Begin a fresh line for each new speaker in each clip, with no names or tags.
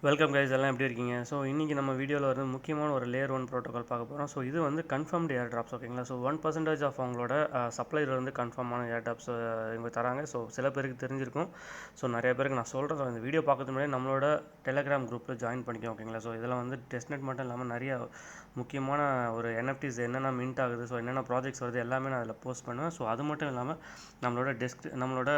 Welcome guys, எல்லாம் எப்படி இருக்கீங்க? ஸோ இன்றைக்கி நம்ம வீடியோவில் வந்து முக்கியமான ஒரு லேயர் 1 ப்ரோட்டோகால் பார்க்க போகிறோம். ஸோ இது வந்து கன்ஃபார்ம்டு ஏர் ட்ராப்ஸ், ஓகேங்களா? ஸோ 1% ஆஃப் அவங்களோட சப்ளையில் வந்து கன்ஃபார்மான ஏர் ட்ராப்ஸ் இவங்க தராங்க. ஸோ சில பேருக்கு தெரிஞ்சிருக்கும், ஸோ நிறைய பேருக்கு நான் சொல்கிறேன். இந்த வீடியோ பார்க்கறதுக்கு முன்னாடி நம்மளோட டெலிகிராம் குரூப்பில் ஜாயின் பண்ணிக்கோங்க, ஓகேங்களா? ஸோ இதில் வந்து டெஸ்ட்நெட் மட்டும் இல்லாமல் நிறைய முக்கியமான ஒரு NFTs என்னென்ன மின்ட் ஆகுது, ஸோ என்னென்ன ப்ராஜெக்ட்ஸ் வருது எல்லாமே நான் அதில் போஸ்ட் பண்ணுவேன். ஸோ அது மட்டும் இல்லாமல் நம்மளோட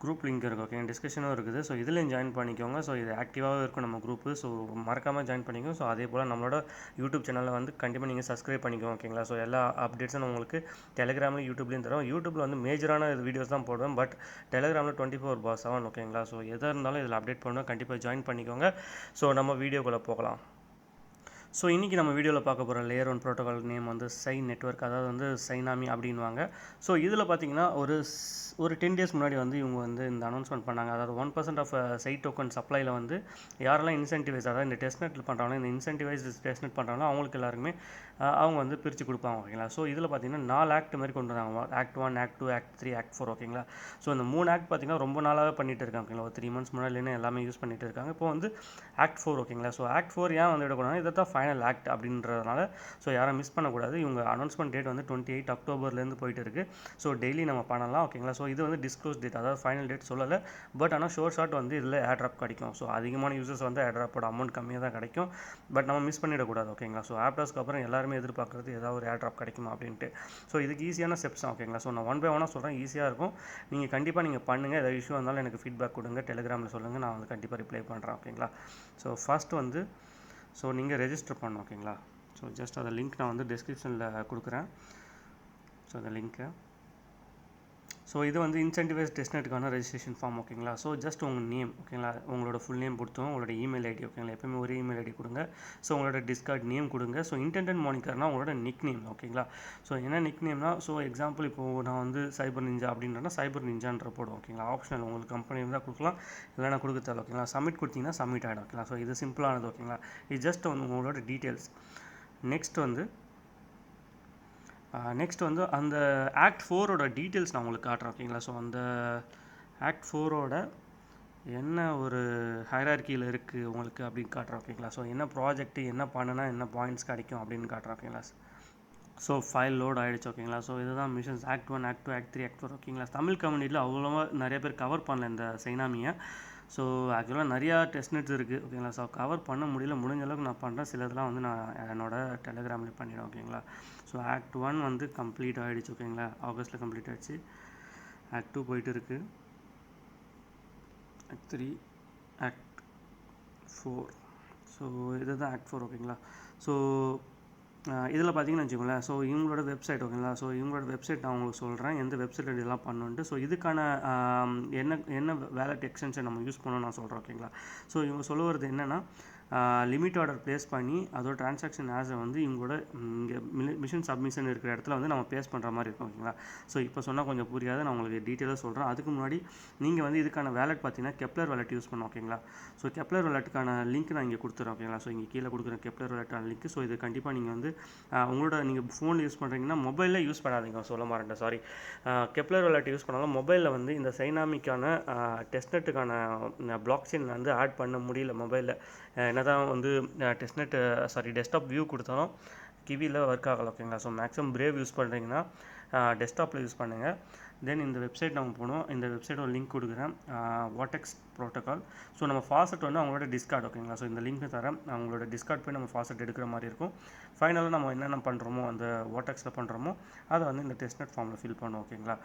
குரூப் லிங்க் இருக்குது, ஓகே, டிஸ்கஷனும் இருக்குது. ஸோ இதுலேயும் ஜாயின் பண்ணிக்கோங்க. ஸோ இது ஆக்டிவாகவே இருக்கும் நம்ம குரூப்பு. ஸோ மறக்காமல் ஜாயின் பண்ணிக்கோங்க. ஸோ அதே போல் நம்மளோட யூடியூப் சேனலில் வந்து கண்டிப்பாக நீங்கள் சப்ஸ்கிரைப் பண்ணிக்கோங்க, ஓகேங்களா? ஸோ எல்லா அப்டேட்ஸும் உங்களுக்கு டெலிகிராம்லையும் யூடியூப்லேயும் தரும். யூடியூப்பில் வந்து மேஜரான வீடியோஸ் தான் போடுவேன், பட் டெலிகிராமில் 24/7, ஓகேங்களா? ஸோ எதாக இருந்தாலும் இதில் அப்டேட் பண்ணுவேன். கண்டிப்பாக ஜாயின் பண்ணிக்கோங்க. ஸோ நம்ம வீடியோக்குள்ளே போகலாம். ஸோ இன்றைக்கி நம்ம வீடியோவில் பார்க்க போகிற லேயர் 1 ப்ரோட்டோகால் நேம் வந்து SEI நெட்வொர்க், அதாவது வந்து சைனாமி அப்படின்வாங்க. ஸோ இதில் பார்த்தீங்கன்னா ஒரு 10 டேஸ் முன்னாடி வந்து இவங்க வந்து இந்த அனௌன்ஸ்மெண்ட் பண்ணாங்க. அதாவது 1% ஆஃப் SEI டோக்கன் சப்ளையில் வந்து யாரெல்லாம் இன்சென்டிவைஸ், அதாவது இந்த டெஸ்ட்நெட்டில் பண்ணுறாங்களோ, இந்த இன்சென்டிவைஸ் டெஸ்ட்நெட் பண்ணுறாங்களோ அவங்களுக்கு எல்லாருக்குமே அவங்க வந்து பிரித்து கொடுப்பாங்க, ஓகேங்களா? ஸோ இதில் பார்த்தீங்கன்னா 4 ஆக்ட் மாதிரி கொண்டு வராங்க. ஆக்ட் 1, ஆக்ட் 2, ஆக்ட் 3, ஆக்ட் 4, ஓகேங்களா? ஸோ இந்த 3 ஆக்ட் பார்த்தீங்கன்னா ரொம்ப நாளாகவே பண்ணிட்டு இருக்காங்க, ஓகேங்களா? ஒரு 3 months முன்னாடிலேருந்து எல்லாமே யூஸ் பண்ணிட்டு இருக்காங்க. இப்போ வந்து ஆக்ட் 4, ஓகேங்களா? ஸோ ஆக்ட் 4 ஏன் வந்து விடக்கூடாது, இதை தான் ஃபைனல் ஆக்ட் அப்படின்றதுனால ஸோ யாரும் மிஸ் பண்ணக்கூடாது. இவங்க அனௌன்ஸ்மெண்ட் டேட் வந்து 28 அக்டோபர்லேருந்து போயிட்டு இருக்குது. ஸோ டெய்லி நம்ம பண்ணலாம், ஓகேங்களா? ஸோ இது வந்து டிஸ்க்ளோஸ் டேட், அதாவது ஃபைனல் டேட் சொல்லலை. பட் ஆனால் ஷார்ட் வந்து இதில் ஏர்ட்ராப் கிடைக்கும். ஸோ அதிகமான யூசர்ஸ் வந்து ஏர்ட்ராப்போட அமௌண்ட் கம்மியாக தான் கிடைக்கும். பட் நம்ம மிஸ் பண்ணிடக்கூடாது, ஓகேங்களா? ஸோ ஆப்டாஸ்க்கு அப்புறம் எல்லாருமே எதிர்பார்க்குறது ஏதாவது ஒரு ஏர்ட்ராப் கிடைக்குமா அப்படின்ட்டு. ஸோ இதுக்கு ஈஸியான ஸ்டெப்ஸ் தான், ஓகேங்களா? ஸோ நான் 1 by 1 சொல்கிறேன், ஈஸியாக இருக்கும். நீங்கள் கண்டிப்பாக நீங்கள் பண்ணுங்கள். ஏதாவது இஷ்யூ இருந்தாலும் எனக்கு ஃபீட்பேக் கொடுங்க, டெலிகிராமில் சொல்லுங்கள், நான் வந்து கண்டிப்பாக ரிப்ளை பண்ணுறேன், ஓகேங்களா? ஸோ ஃபர்ஸ்ட் வந்து நீங்கள் ரெஜிஸ்டர் பண்ணணும், ஓகேங்களா? ஸோ ஜஸ்ட் அந்த லிங்க் நான் வந்து டிஸ்கிரிப்ஷனில் கொடுக்குறேன். ஸோ அந்த லிங்க்கு, ஸோ இது வந்து இன்சென்டிவைஸ் டெஸ்ட்நெட்டுக்கான ரெஜிஸ்ட்ரேஷன் ஃபார்ம், ஓகேங்களா? ஸோ ஜஸ்ட் உங்கள் நேம், ஓகேங்களா? உங்களோட ஃபுல் நேம் கொடுத்தோம், உங்களோட இமெயில் ஐடி, ஓகேங்களா? எப்பவுமே ஒரு இமெயில் ஐடி கொடுங்க. ஸோ உங்களோட டிஸ்கார்ட் நேம் கொடுங்க. ஸோ இன்டென்டட் மானிக்கர்னால் உங்களோட நிக் நேம், ஓகேங்களா? ஸோ என்ன நிக் நேம்னா, ஸோ எக்ஸாம்பிள் இப்போது நான் வந்து சைபர் நிஞ்சா அப்படின்றனா சைபர் நிஞ்சான்ற போடும், ஓகேங்களா? ஆப்ஷனல், உங்களுக்கு கம்பெனி இருந்தால் கொடுக்கலாம், இல்லைனா கொடுக்க தேவை, ஓகேங்களா? சப்மிட் கொடுத்தீங்கன்னா சப்மிட் ஆகிடும், ஓகேங்களா? ஸோ இது சிம்பிளானது, ஓகேங்களா? இது ஜஸ்ட் வந்து உங்களோட டீட்டெயில்ஸ். நெக்ஸ்ட் வந்து அந்த ஆக்ட் 4ஓட டீட்டெயில்ஸ் நான் உங்களுக்கு காட்டுறேன், ஓகேங்களா? ஸோ அந்த ஆக்ட் 4ஓட என்ன ஒரு ஹைரார்க்கியில் இருக்குது உங்களுக்கு அப்படின்னு காட்டுறேன், ஓகேங்களா? ஸோ என்ன ப்ராஜெக்ட்டு, என்ன பண்ணுனா என்ன பாயிண்ட்ஸ் கிடைக்கும் அப்படின்னு காட்டுறேன், ஓகேங்களா? ஸோ ஃபைல் லோட் ஆகிடுச்சு, ஓகேங்களா? ஸோ இதுதான் missions act 1, act 2, act 3, act 4, ஓகேங்களா? தமிழ் கம்யூனிட்டியில் அவ்வளோவா நிறைய பேர் கவர் பண்ணல இந்த சைனாமியை. ஸோ ஆக்சுவலாக நிறையா டெஸ்ட்நெட்ஸ் இருக்குது, ஓகேங்களா? ஸோ கவர் பண்ண முடியல, முடிஞ்ச அளவுக்கு நான் பண்ணுறேன். சிலதெல்லாம் வந்து நான் என்னோடய டெலிகிராமில் பண்ணிவிடுவேன், ஓகேங்களா? ஸோ ஆக்ட் 1 வந்து கம்ப்ளீட் ஆகிடுச்சு, ஓகேங்களா? ஆகஸ்ட்டில் கம்ப்ளீட் ஆகிடுச்சு. ஆக்ட் 2 போயிட்டு இருக்குது, ஆக்ட் 3, ஆக்ட் 4. ஸோ இதுதான் ஆக்ட் 4, ஓகேங்களா? ஸோ இதில் பார்த்தீங்கன்னு வச்சுக்கோங்களேன், ஸோ இவங்களோட வெப்சைட், ஓகேங்களா? ஸோ இவங்களோட வெப்சைட் நான் உங்களுக்கு சொல்கிறேன், எந்த வெப்சைட்டில் இதெல்லாம் பண்ணணுன்ட்டு. ஸோ இதுக்கான என்ன வேலட் எக்ஸ்டென்ஷன் நம்ம யூஸ் பண்ணணும்னு நான் சொல்கிறேன், ஓகேங்களா? ஸோ இவங்க சொல்லுவது என்னென்னா, லிமிட் ஆர்டர் ப்ளேஸ் பண்ணி அதோட ட்ரான்சாக்ஷன் ஆஸை வந்து இவங்களோட இங்கே மிஷின் சப்மிஷன் இருக்கிற இடத்துல வந்து நம்ம பேஸ் பண்ணுற மாதிரி இருக்கும், ஓகேங்களா? ஸோ இப்போ சொன்னால் கொஞ்சம் புரியாது, நான் உங்களுக்கு டீட்டெயிலாக சொல்கிறேன். அதுக்கு முன்னாடி நீங்கள் வந்து இதுக்கான வேலட் பார்த்தீங்கன்னா Keplr வேலட் யூஸ் பண்ணணும், ஓகேங்களா? ஸோ Keplr வேலட்டுக்கான லிங்க் நான் இங்கே கொடுத்துறேன், ஓகேங்களா? ஸோ இங்கே கீழே கொடுக்குற Keplr வேலட்டான லிங்க். ஸோ இது கண்டிப்பாக நீங்கள் வந்து உங்களோட நீங்கள் ஃபோனில் யூஸ் பண்ணுறீங்கன்னா மொபைலில் யூஸ் பண்ணாதீங்க, சொல்ல மாட்டேன், சாரி. Keplr வேலட் யூஸ் பண்ணாலும் மொபைலில் வந்து இந்த சைனாமிக்கான டெஸ்ட்நெட்டுக்கான பிளாக் செயின் வந்து ஆட் பண்ண முடியல மொபைலில். என்னதான் வந்து டெஸ்க்டாப் வியூ கொடுத்தாலும் கிவியில் ஒர்க் ஆகலை, ஓகேங்களா? ஸோ மேக்ஸிமம் பிரேவ் யூஸ் பண்ணுறீங்கன்னா டெஸ்க்டாப்பில் யூஸ் பண்ணுங்கள். தென் இந்த வெப்சைட் நம்ம போகணும். இந்த வெப்சைட்டோட லிங்க் கொடுக்குறேன், Vortex ப்ரோட்டோகால். ஸோ நம்ம ஃபாஸ்ட் வந்து அவங்களோட டிஸ்கார்ட், ஓகேங்களா? ஸோ இந்த லிங்க் தரேன், அவங்களோட டிஸ்கார்ட் போய் நம்ம ஃபாஸ்ட் எடுக்கிற மாதிரி இருக்கும். ஃபைனலாக நம்ம என்னென்ன பண்ணுறோமோ அந்த Vortexல பண்ணுறோமோ அதை வந்து இந்த டெஸ்ட்நெட் ஃபார்மில் ஃபில் பண்ணுவோம், ஓகேங்களா?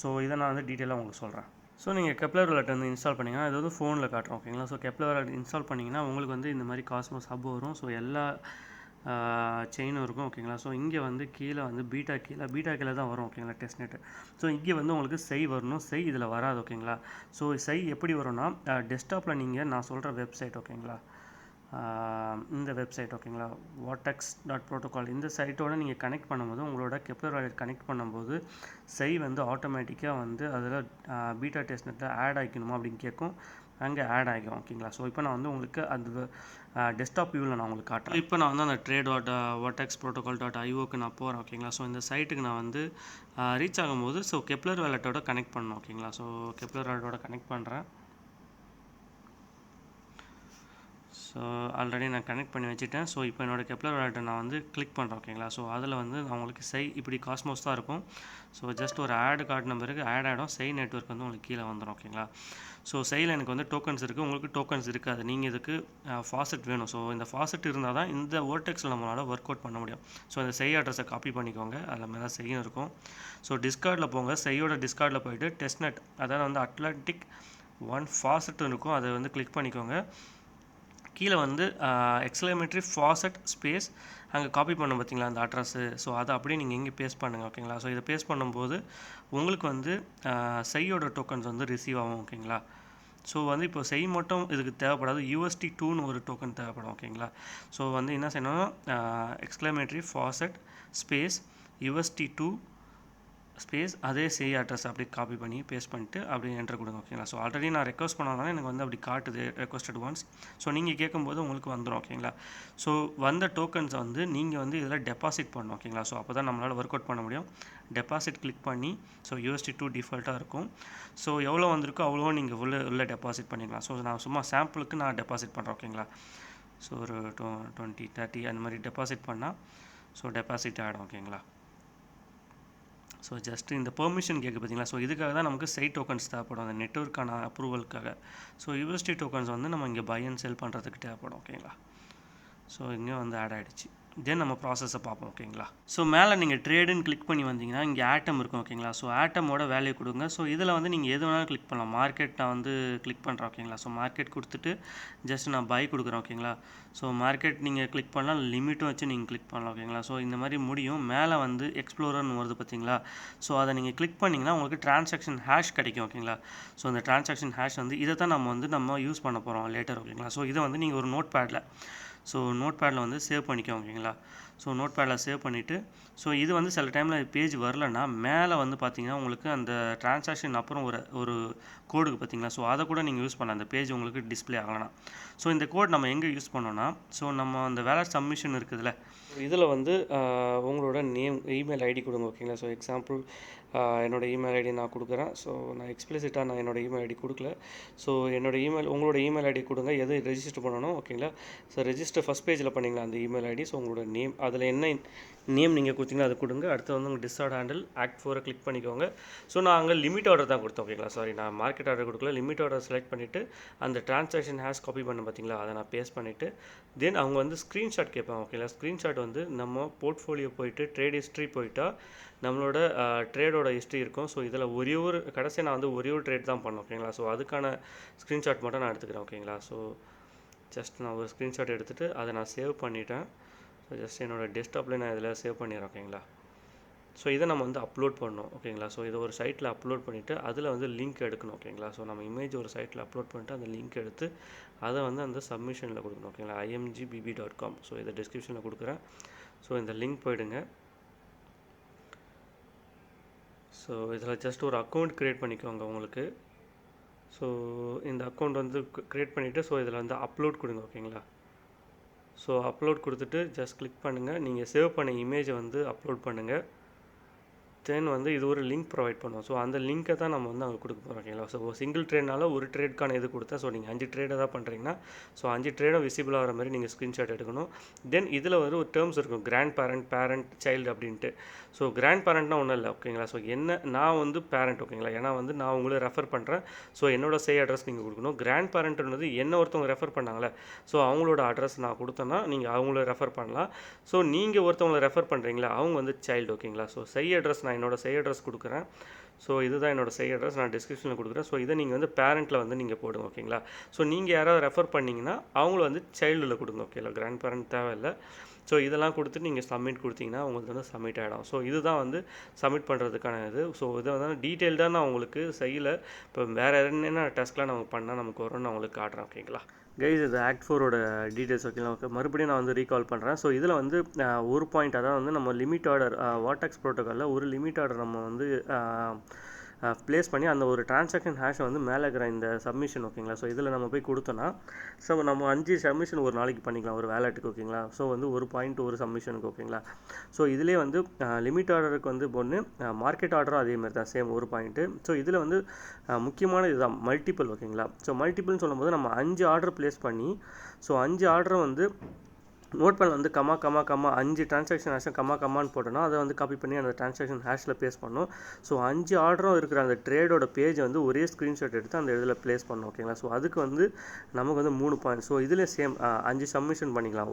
ஸோ இதை நான் வந்து டீட்டெயிலாக உங்களுக்கு சொல்கிறேன். ஸோ நீங்கள் Keplr வேலட் வந்து இன்ஸ்டால் பண்ணிங்கன்னா இது வந்து ஃபோனில் காட்டுறோம், ஓகேங்களா? ஸோ Keplr வேலட் இன்ஸ்டால் பண்ணிங்கன்னா உங்களுக்கு வந்து இந்த மாதிரி காஸ்மோஸ் ஹப் வரும். ஸோ எல்லா செயினும் இருக்கும், ஓகேங்களா? ஸோ இங்கே வந்து கீழே வந்து பீட்டா கீழே தான் வரும், ஓகேங்களா? டெஸ்ட்நெட். ஸோ இங்கே வந்து உங்களுக்கு SEI வரணும், SEI இதில் வராது, ஓகேங்களா? ஸோ SEI எப்படி வரும்னா, டெஸ்க்டாப்பில் நீங்கள் நான் சொல்கிற வெப்சைட், ஓகேங்களா? இந்த வெப்சைட், ஓகேங்களா? vortex.protocol இந்த சைட்டோட நீங்கள் கனெக்ட் பண்ணும்போது உங்களோட Keplr வேலட் கனெக்ட் பண்ணும்போது SEI வந்து ஆட்டோமேட்டிக்காக வந்து அதில் பீட்டா டெஸ்ட்நெட்டில் ஆட் ஆகிக்கணுமா அப்படின்னு கேட்கும், அங்கே ஆட் ஆகிக்கும், ஓகேங்களா? ஸோ இப்போ நான் வந்து உங்களுக்கு அது டெஸ்க்டாப் வியூவில் நான் உங்களுக்கு காட்டுறேன். இப்போ நான் வந்து அந்த trade.vortexprotocol.ioக்கு நான் போகிறேன், ஓகேங்களா? ஸோ இந்த சைட்டுக்கு நான் வந்து ரீச் ஆகும்போது ஸோ Keplr வேலட்டோட கனெக்ட் பண்ணணும், ஓகேங்களா? ஸோ Keplr வேலட்டோட கனெக்ட் பண்ணுறேன். ஸோ ஆல்ரெடி நான் கனெக்ட் பண்ணி வச்சுட்டேன். ஸோ இப்போ என்னோடய கெப்லர் வாலெட்டை நான் வந்து கிளிக் பண்ணுறேன் ஓகேங்களா. ஸோ அதில் வந்து அவங்களுக்கு இப்படி காஸ்மோஸ் தான் இருக்கும். ஸோ ஜஸ்ட் ஒரு ஆட் கார்டு நம்பருக்கு ஆட் ஆகிடும். SEI நெட்வொர்க் வந்து உங்களுக்கு கீழே வந்துடும் ஓகேங்களா. ஸோ SEIயில் எனக்கு வந்து டோக்கன்ஸ் இருக்குது, உங்களுக்கு டோக்கன்ஸ் இருக்காது. நீங்கள் இதுக்கு ஃபாசெட் வேணும். ஸோ இந்த ஃபாசெட் இருந்தால் தான் இந்த Vortexல் நம்மளால் ஒர்க் அவுட் பண்ண முடியும். ஸோ இந்த SEI அட்ரஸை காப்பி பண்ணிக்கோங்க, அதில் மேலே SEIயும் இருக்கும். ஸோ டிஸ்கார்டில் போங்க, SEIயோட டிஸ்கார்டில் போய்ட்டு டெஸ்ட்நெட், அதாவது வந்து அட்லாண்டிக் 1 ஃபாசெட் இருக்கும், அதை வந்து கிளிக் பண்ணிக்கோங்க. கீழே வந்து எக்ஸ்க்ளமேட்டரி ஃபாசெட் ஸ்பேஸ் அங்கே காப்பி பண்ண பார்த்தீங்களா அந்த அட்ரஸு. ஸோ அதை அப்படியே நீங்கள் இங்கே பேஸ்ட் பண்ணுங்கள் ஓகேங்களா. ஸோ இதை பேஸ்ட் பண்ணும்போது உங்களுக்கு வந்து SEIயோட டோக்கன்ஸ் வந்து ரிசீவ் ஆகும் ஓகேங்களா. ஸோ வந்து இப்போ SEI மட்டும் இதுக்கு தேவைப்படாது, UST2ன்னு ஒரு டோக்கன் தேவைப்படும் ஓகேங்களா. ஸோ வந்து என்ன செய்யணும்னா exclamatory faucet space UST2 space அதே SEI அட்ரஸ் அப்படி காப்பி பண்ணி பேஸ்ட் பண்ணிட்டு அப்படியே என்ட்ரு கொடுங்க ஓகேங்களா. ஸோ ஆல்ரெடி நான் ரெக்வஸ்ட் பண்ணாலும் எனக்கு வந்து அப்படி காட்டுது ரெக்வஸ்டட் ஒன்ஸ். ஸோ நீங்கள் கேட்கும்போது உங்களுக்கு வந்துடும் ஓகேங்களா. ஸோ வந்த டோக்கன்ஸை வந்து நீங்கள் வந்து இதில் டெபாசிட் பண்ணணும் ஓகேங்களா. ஸோ அப்போ தான் நம்மளால் ஒர்க் அவுட் பண்ண முடியும். டெபாசிட் கிளிக் பண்ணி, ஸோ UST2 டிஃபால்ட்டாக இருக்கும். ஸோ எவ்வளோ வந்திருக்கோ அவ்வளோ நீங்கள் உள்ள டெபாசிட் பண்ணிக்கலாம். ஸோ நான் சும்மா சாம்பிளுக்கு நான் டெபாசிட் பண்ணுறேன் ஓகேங்களா. ஸோ ஒரு 20 30 அந்த மாதிரி டெபாசிட் பண்ணால் ஸோ டெபாசிட் ஆகிடும் ஓகேங்களா. ஸோ ஜஸ்ட்டு இந்த பெர்மிஷன் கேட்கு பார்த்தீங்களா. ஸோ இதுக்காக தான் நமக்கு SEI டோக்கன்ஸ் தேவைப்படும், அந்த நெட்வொர்க்கான அப்ரூவலுக்காக. ஸோ UST டோக்கன்ஸ் வந்து நம்ம இங்கே பை அண்ட் செல் பண்ணுறதுக்கு தேவைப்படும் ஓகேங்களா. ஸோ இங்கே வந்து ஆட் ஆகிடுச்சு. தென் நம்ம ப்ராசஸை பார்ப்போம் ஓகேங்களா. ஸோ மேலே நீங்கள் ட்ரேடுன்னு கிளிக் பண்ணி வந்தீங்கன்னா இங்கே ஆட்டம் இருக்கும் ஓகேங்களா. ஸோ ஆட்டமோட வேல்யூ கொடுங்க. ஸோ இதில் வந்து நீங்கள் எது வேணாலும் கிளிக் பண்ணலாம். மார்க்கெட் நான் வந்து கிளிக் பண்ணுறேன் ஓகேங்களா. ஸோ மார்க்கெட் கொடுத்துட்டு ஜஸ்ட் நான் பை கொடுக்குறேன் ஓகேங்களா. ஸோ மார்க்கெட் நீங்கள் கிளிக் பண்ணலாம், லிமிட்டும் வச்சு நீங்கள் கிளிக் பண்ணலாம் ஓகேங்களா. ஸோ இந்த மாதிரி முடியும். மேலே வந்து எக்ஸ்ப்ளோரர்னு வருது பார்த்தீங்களா. ஸோ அதை நீங்கள் கிளிக் பண்ணிங்கன்னா உங்களுக்கு டிரான்சாக்ஷன் ஹேஷ் கிடைக்கும் ஓகேங்களா. ஸோ இந்த டிரான்சாக்ஷன் ஹேஷ் வந்து இதை தான் நம்ம யூஸ் பண்ண போகிறோம் லேட்டர் ஓகேங்களா. ஸோ இதை வந்து நீங்கள் ஒரு நோட் பேடில் வந்து சேவ் பண்ணிக்கோங்க ஓகேங்களா. ஸோ நோட் பேடில் சேவ் பண்ணிவிட்டு, ஸோ இது வந்து சில டைமில் பேஜ் வரலன்னா மேலே வந்து பார்த்தீங்கன்னா உங்களுக்கு அந்த டிரான்சாக்ஷன் அப்புறம் ஒரு கோடுக்கு பார்த்தீங்களா. ஸோ அதை கூட நீங்கள் யூஸ் பண்ணலாம், அந்த பேஜ் உங்களுக்கு டிஸ்பிளே ஆகலாம். ஸோ இந்த கோட் நம்ம எங்கே யூஸ் பண்ணோன்னா, ஸோ நம்ம அந்த வேலட் சப்மிஷன் இருக்குதுல்ல, இதில் வந்து உங்களோட நேம், இமெயில் ஐடி கொடுங்க ஓகேங்களா. ஸோ எக்ஸாம்பிள் என்னோடய இமெயில் ஐடி நான் கொடுக்குறேன். ஸோ நான் எக்ஸ்பிளிசிட்டாக நான் என்னோடய இமெயில் ஐடி கொடுக்கல. ஸோ உங்களோட இமெயில் ஐடி கொடுங்க, எது ரெஜிஸ்டர் பண்ணணும் ஓகேங்களா. ஸோ ரெஜிஸ்டர் ஃபஸ்ட் பேஜில் பண்ணிங்களா அந்த இமெயில் ஐடி. ஸோ உங்களோட நேம், அதில் என்ன நேம் நீங்கள் கொடுத்தீங்கன்னா அது கொடுங்க. அடுத்து வந்து உங்கள் டிஸ்ஆர்ட் ஹேண்டில் Act 4 கிளிக் பண்ணிக்கோங்க. ஸோ நான் அங்கே லிமிட் ஆர்டர் தான் கொடுத்தேன் ஓகேங்களா. சாரி, நான் மார்க்கெட் ஆர்டர் கொடுக்கல, லிமிட் ஆர்டர் செலக்ட் பண்ணிவிட்டு அந்த டிரான்சாக்ஷன் ஹேஷ் காப்பி பண்ண பார்த்தீங்களா, அதை நான் பேஸ்ட் பண்ணிவிட்டு தென் அவங்க வந்து ஸ்க்ரீன்ஷாட் கேட்பாங்க ஓகேங்களா. ஸ்க்ரீன்ஷாட் வந்து நம்ம போர்ட்ஃபோலியோ போயிட்டு ட்ரேட் ஹிஸ்ட்ரி போயிட்டால் நம்மளோட ட்ரேடோட ஹிஸ்ட்ரி இருக்கும். ஸோ இதில் கடைசியாக நான் வந்து ஒரே ஒரு ட்ரேட் தான் பண்ணேன் ஓகேங்களா. ஸோ அதுக்கான ஸ்க்ரீன்ஷாட் மட்டும் நான் எடுத்துக்கிறேன் ஓகேங்களா. ஸோ ஜஸ்ட் நான் ஒரு ஸ்க்ரீன்ஷாட் எடுத்துகிட்டு அதை நான் சேவ் பண்ணிட்டேன். ஸோ ஜஸ்ட் என்னோடய டெஸ்க்டாப்பில் நான் இதில் சேவ் பண்ணிடுறேன் ஓகேங்களா. ஸோ இதை நம்ம வந்து அப்லோட் பண்ணணும் ஓகேங்களா. ஸோ இதை ஒரு சைட்டில் அப்லோட் பண்ணிவிட்டு அதில் வந்து லிங்க் எடுக்கணும் ஓகேங்களா. ஸோ நம்ம இமேஜ் ஒரு சைட்டில் அப்லோட் பண்ணிவிட்டு அந்த லிங்க் எடுத்து அதை வந்து அந்த சப்மிஷனில் கொடுக்கணும் ஓகேங்களா. imgbb.com. ஸோ இதை டிஸ்கிரிப்ஷனில் கொடுக்குறேன். ஸோ இந்த லிங்க் போயிடுங்க. ஸோ இதில் ஜஸ்ட் ஒரு அக்கௌண்ட் க்ரியேட் பண்ணிக்கோங்க உங்களுக்கு. ஸோ இந்த அக்கௌண்ட் வந்து க்ரியேட் பண்ணிவிட்டு ஸோ இதில் வந்து அப்லோட் கொடுங்க ஓகேங்களா. ஸோ அப்லோட் கொடுத்துட்டு ஜஸ்ட் கிளிக் பண்ணுங்கள். நீங்கள் சேவ் பண்ண இமேஜை வந்து அப்லோட் பண்ணுங்கள். தென் வந்து இது ஒரு லிங்க் ப்ரொவைட் பண்ணுவோம். ஸோ அந்த லிங்க்கை தான் நம்ம வந்து அங்கே கொடுக்க போகிறோம் ஓகேங்களா. ஸோ சிங்கிள் ட்ரேட்னால ஒரு ட்ரேட்க்கான இது கொடுத்தேன். ஸோ நீங்கள் 5 ட்ரேட் தான் பண்ணுறீங்கன்னா ஸோ 5 ட்ரேடும் விசிபிள் ஆகிற மாதிரி நீங்கள் ஸ்க்ரீன்ஷாட் எடுக்கணும். தென் இதில் வந்து ஒரு டேர்ம்ஸ் இருக்கும், கிராண்ட் பேரண்ட் சைல்டு அப்படின்ட்டு. ஸோ கிராண்ட் பேரண்ட்னா ஒன்றும் இல்லை ஓகேங்களா. ஸோ நான் வந்து பேரண்ட் ஓகேங்களா, ஏன்னா வந்து நான் உங்களை ரெஃபர் பண்ணுறேன். ஸோ என்னோட SEI அட்ரஸ் நீங்கள் கொடுக்கணும். கிராண்ட் பேரண்ட்ன்றது என்ன ஒருத்தவங்க ரெஃபர் பண்ணாங்களே, ஸோ அவங்களோட அட்ரஸ் நான் கொடுத்தேன்னா நீங்கள் அவங்கள ரெஃபர் பண்ணலாம். ஸோ நீங்கள் ஒருத்தவங்களை ரெஃபர் பண்ணுறீங்களா, அவங்க வந்து சைல்டு ஓகேங்களா. ஸோ SEI அட்ரஸ் நான் என்னோட SEI அட்ரஸ் கொடுக்குறேன். ஸோ இதுதான் என்னோட SEI அட்ரஸ், நான் டிஸ்கிரிப்ஷனில் கொடுக்குறேன். ஸோ இதை நீங்கள் வந்து பேரண்ட்டில் வந்து நீங்கள் போடுங்க ஓகேங்களா. ஸோ நீங்கள் யாராவது ரெஃபர் பண்ணிங்கன்னா அவங்கள வந்து சைல்டில் கொடுங்க ஓகேங்களா. கிராண்ட் பேரண்ட் தேவையில்லை. ஸோ இதெல்லாம் கொடுத்துட்டு நீங்கள் சப்மிட் கொடுத்தீங்கன்னா உங்களுக்கு வந்து சப்மிட் ஆகிடும். ஸோ இதுதான் வந்து சப்மிட் பண்ணுறதுக்கான இது. ஸோ இதை வந்து டீட்டெயில்டாக நான் உங்களுக்கு SEIயில் இப்போ வேறு என்னென்ன டெஸ்ட்லாம் நம்ம பண்ணால் நமக்கு வரும்னு நான் உங்களுக்கு காட்டுறேன் ஓகேங்களா. கைஸ், இது Act 4ஓட டீட்டெயில்ஸ் ஓகேங்களா. ஓகே, மறுபடியும் நான் வந்து ரீகால் பண்ணுறேன். ஸோ இதில் வந்து ஒரு பாயிண்ட், அதாவது வந்து நம்ம லிமிட் ஆர்டர் Vortex ப்ரோட்டோக்காலில் ஒரு லிமிட் ஆர்டர் நம்ம வந்து ப்ளேஸ் பண்ணி அந்த ஒரு டிரான்சாக்ஷன் ஹேஷை வந்து மேலே இருக்கிற இந்த சப்மிஷன் ஓகேங்களா. ஸோ இதில் நம்ம போய் கொடுத்தோன்னா ஸோ நம்ம 5 சப்மிஷன் ஒரு நாளைக்கு பண்ணிக்கலாம் ஒரு வேலெட்டுக்கு ஓகேங்களா. ஸோ வந்து ஒரு பாயிண்ட் ஒரு சப்மிஷனுக்கு ஓகேங்களா. ஸோ இதிலே வந்து லிமிட் ஆர்டருக்கு வந்து ஒன்று, மார்க்கெட் ஆர்டரும் அதேமாதிரி தான் சேம் ஒரு பாயிண்ட்டு. ஸோ இதில் வந்து முக்கியமான இதுதான் மல்டிபிள் ஓகேங்களா. ஸோ மல்டிபிள்னு சொல்லும்போது நம்ம 5 ஆர்டர் ப்ளேஸ் பண்ணி ஸோ 5 ஆர்டரை வந்து நோட் பண்ண வந்து கமா 5 டிரான்சாக்ஷன் ஹேஷை கமான்னு போட்டோன்னா அதை வந்து காப்பி பண்ணி அந்த டிரான்சாக்ஷன் ஹேஷில் ப்ளேஸ் பண்ணணும். ஸோ 5 ஆர்டரும் இருக்கிற அந்த ட்ரேடோட பேஜ் வந்து ஒரே ஸ்க்ரீன்ஷாட் எடுத்து அந்த இதில் ப்ளேஸ் பண்ணணும் ஓகேங்களா. ஸோ அதுக்கு வந்து நமக்கு வந்து 3 பாயிண்ட். ஸோ இதில் சேம் 5 சப்மிஷன் பண்ணிக்கலாம்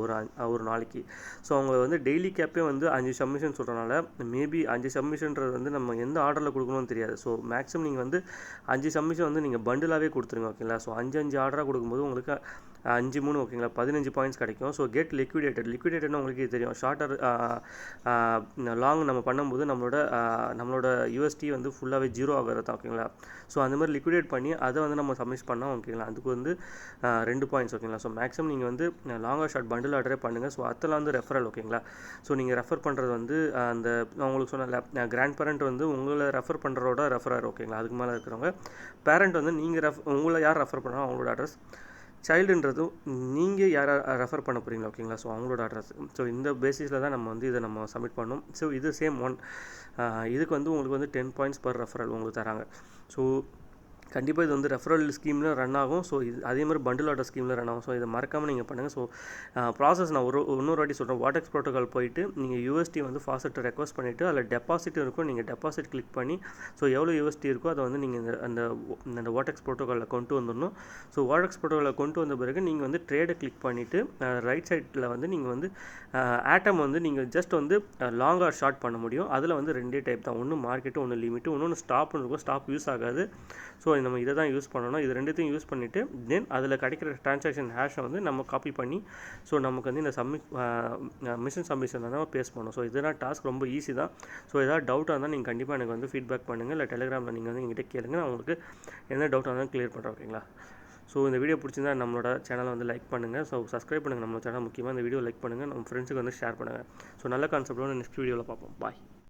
ஒரு நாளைக்கு. ஸோ அவங்க வந்து டெய்லி கேப்பே வந்து 5 சப்மிஷன் சொல்கிறனால மேபி 5 சப்மிஷன்றது வந்து நம்ம எந்த ஆர்டரில் கொடுக்கணும்னு தெரியாது. ஸோ மேக்ஸிமம் நீங்கள் வந்து 5 சப்மிஷன் வந்து நீங்கள் பண்டிலாகவே கொடுத்துருங்க ஓகேங்களா. ஸோ 5 ஆர்டராக கொடுக்கும்போது உங்களுக்கு 5 3 ஓகேங்களா 15 பாயிண்ட்ஸ் கிடைக்கும். ஸோ கெட் லிக்விடேட்டட்னா உங்களுக்கு தெரியும். ஷார்ட்டர் லாங் நம்ம பண்ணும்போது நம்மளோட யூஎஸ்டி வந்து ஃபுல்லாகவே 0 ஆகிறது ஓகேங்களா. ஸோ அந்த மாதிரி லிக்விடேட் பண்ணி அதை வந்து நம்ம சப்மிட் பண்ணோம் ஓகேங்களா. அதுக்கு வந்து 2 பாயிண்ட்ஸ் ஓகேங்களா. ஸோ மேக்ஸிமம் நீங்கள் வந்து லாங் ஷார்ட் பண்டில் ஆர்டரே பண்ணுங்கள். ஸோ அதெல்லாம் வந்து ரெஃபரல் ஓகேங்களா. ஸோ நீங்கள் ரெஃபர் பண்ணுறது வந்து அந்த நான் உங்களுக்கு சொன்ன கிராண்ட் பேரண்ட் வந்து உங்களை ரெஃபர் பண்ணுறதோட ரெஃபரர் ஓகேங்களா. அதுக்கு மேலே இருக்கிறவங்க பேரண்ட் வந்து நீங்கள் உங்களை யார் ரெஃபர் பண்ணாலும் அவங்களோட அட்ரஸ், சைல்டுன்றதும் நீங்கள் யாரை ரெஃபர் பண்ண போகிறீங்களா ஓகேங்களா. ஸோ அவங்களோட அட்ரஸ். ஸோ இந்த பேசிஸில் தான் நம்ம வந்து இதை நம்ம சப்மிட் பண்ணணும். ஸோ இது சேம் இதுக்கு வந்து உங்களுக்கு வந்து 10 பாயிண்ட்ஸ் பர் ரெஃபரல் உங்களுக்கு தராங்க. ஸோ கண்டிப்பாக இது வந்து ரெஃபரல் ஸ்கீமில் ரன் ஆகும். ஸோ இது அதே மாதிரி பண்டில் ஆர்டர் ஸ்கீமில் ரன் ஆகும். ஸோ இதை மறக்காமல் நீங்கள் பண்ணுங்கள். ஸோ ப்ராசஸ் நான் இன்னொரு வாட்டி சொல்கிறேன். வாட்டெக்ஸ் ப்ரோட்டோகால் போயிட்டு நீங்கள் யூஎஸ்டி வந்து ஃபாஸ்ட்டு ரெக்வஸ்ட் பண்ணிவிட்டு அதில் டெபாசிட் இருக்கும். நீங்கள் டெபாசிட் கிளிக் பண்ணி ஸோ எவ்வளோ யூஎஸ்டி இருக்கோ அதை வந்து நீங்கள் அந்த வாட்டெக்ஸ் ப்ரோட்டோகாலில் கொண்டு வந்துடணும். ஸோ வாட்டெக்ஸ் ப்ரோட்டோகாலில் கொண்டு வந்த பிறகு நீங்கள் வந்து ட்ரேடை கிளிக் பண்ணிவிட்டு ரைட் சைடில் வந்து நீங்கள் வந்து ஆட்டம் வந்து நீங்கள் ஜஸ்ட் வந்து லாங் ஆர் ஷார்ட் பண்ண முடியும். அதில் வந்து 2 டைப் தான். ஒன்று மார்க்கெட்டு, ஒன்று லிமிட்டு, இன்னொன்று ஸ்டாப்னு இருக்கும். ஸ்டாப் யூஸ் ஆகாது. ஸோ நம்ம இதை தான் யூஸ் பண்ணணும். இது ரெண்டுத்தையும் யூஸ் பண்ணிவிட்டு தென் அதில் கிடைக்கிற டிரான்சாக்ஷன் ஹேஷை வந்து நம்ம காப்பி பண்ணி ஸோ நமக்கு வந்து இந்த மிஷின் சப்மிஷன் தான் பேஸ் பண்ணணும். ஸோ இதெல்லாம் டாஸ்க் ரொம்ப ஈஸி தான். ஸோ ஏதாவது டவுட்டாக இருந்தால் நீங்கள் கண்டிப்பாக எனக்கு வந்து ஃபீட்பேக் பண்ணுங்கள். இல்லை டெலிகிராமில் நீங்கள் வந்து எங்கிட்ட கேளுங்க. நான் உங்களுக்கு எந்த டவுட்டாக இருந்தாலும் கிளியர் பண்ணுறேன் ஓகேங்களா. ஸோ இந்த வீடியோ பிடிச்சிருந்தா நம்மளோட சேனலை வந்து லைக் பண்ணுங்கள். ஸோ சப்ஸ்கிரைப் பண்ணுங்கள் நம்ம சேனல். முக்கியமாக இந்த வீடியோ லைக் பண்ணுங்கள். நம்ம ஃப்ரெண்ட்ஸுக்கு வந்து ஷேர் பண்ணுங்கள். ஸோ நல்ல கான்செப்டோட நெக்ஸ்ட் வீடியோவில் பார்ப்போம். பாய்.